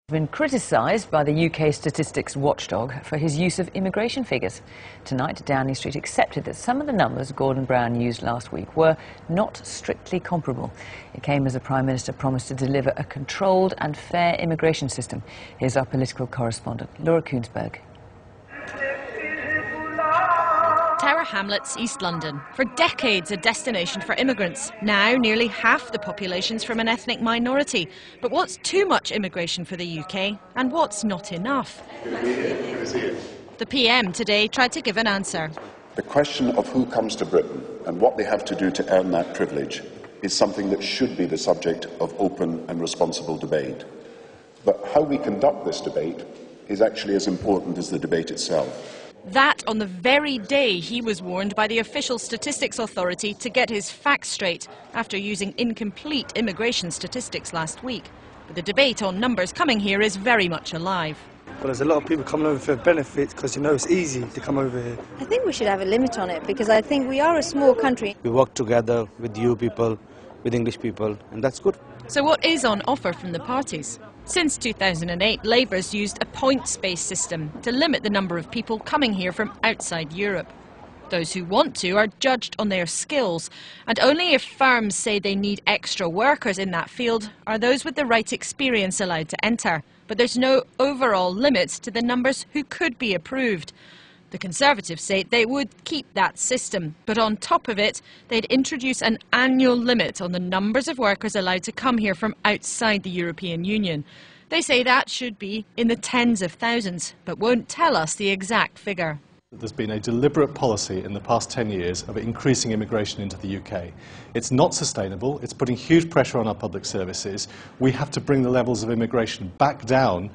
Been criticised by the UK statistics watchdog for his use of immigration figures. Tonight, Downing Street accepted that some of the numbers Gordon Brown used last week were not strictly comparable. It came as the Prime Minister promised to deliver a controlled and fair immigration system. Here's our political correspondent, Laura Kuenssberg. Tower Hamlets, East London. For decades a destination for immigrants. Now nearly half the population's from an ethnic minority. But what's too much immigration for the UK and what's not enough? The PM today tried to give an answer. The question of who comes to Britain and what they have to do to earn that privilege is something that should be the subject of open and responsible debate. But how we conduct this debate is actually as important as the debate itself. That on the very day he was warned by the official statistics authority to get his facts straight after using incomplete immigration statistics last week. But the debate on numbers coming here is very much alive. Well, there's a lot of people coming over for benefits because, you know, it's easy to come over here. I think we should have a limit on it because I think we are a small country. We work together with you people, with English people, and that's good. So what is on offer from the parties? Since 2008, Labour's used a points-based system to limit the number of people coming here from outside Europe. Those who want to are judged on their skills, and only if firms say they need extra workers in that field are those with the right experience allowed to enter. But there's no overall limit to the numbers who could be approved. The Conservatives say they would keep that system, but on top of it, they'd introduce an annual limit on the numbers of workers allowed to come here from outside the European Union. They say that should be in the tens of thousands, but won't tell us the exact figure. There's been a deliberate policy in the past 10 years of increasing immigration into the UK. It's not sustainable, it's putting huge pressure on our public services. We have to bring the levels of immigration back down.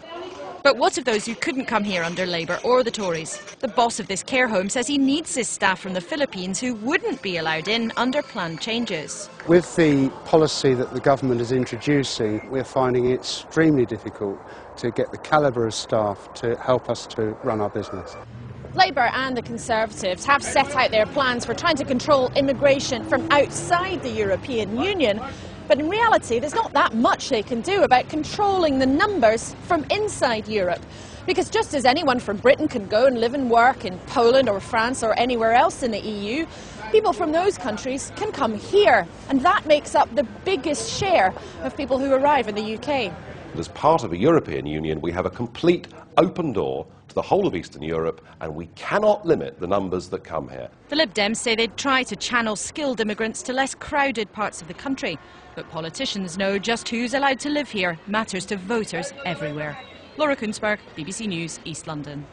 But what of those who couldn't come here under Labour or the Tories? The boss of this care home says he needs his staff from the Philippines who wouldn't be allowed in under planned changes. With the policy that the government is introducing, we're finding it extremely difficult to get the calibre of staff to help us to run our business. Labour and the Conservatives have set out their plans for trying to control immigration from outside the European Union. But in reality, there's not that much they can do about controlling the numbers from inside Europe. Because just as anyone from Britain can go and live and work in Poland or France or anywhere else in the EU, people from those countries can come here. And that makes up the biggest share of people who arrive in the UK. As part of the European Union, we have a complete open door to the whole of Eastern Europe, and we cannot limit the numbers that come here. The Lib Dems say they'd try to channel skilled immigrants to less crowded parts of the country. But politicians know just who's allowed to live here matters to voters everywhere. Laura Kuenssberg, BBC News, East London.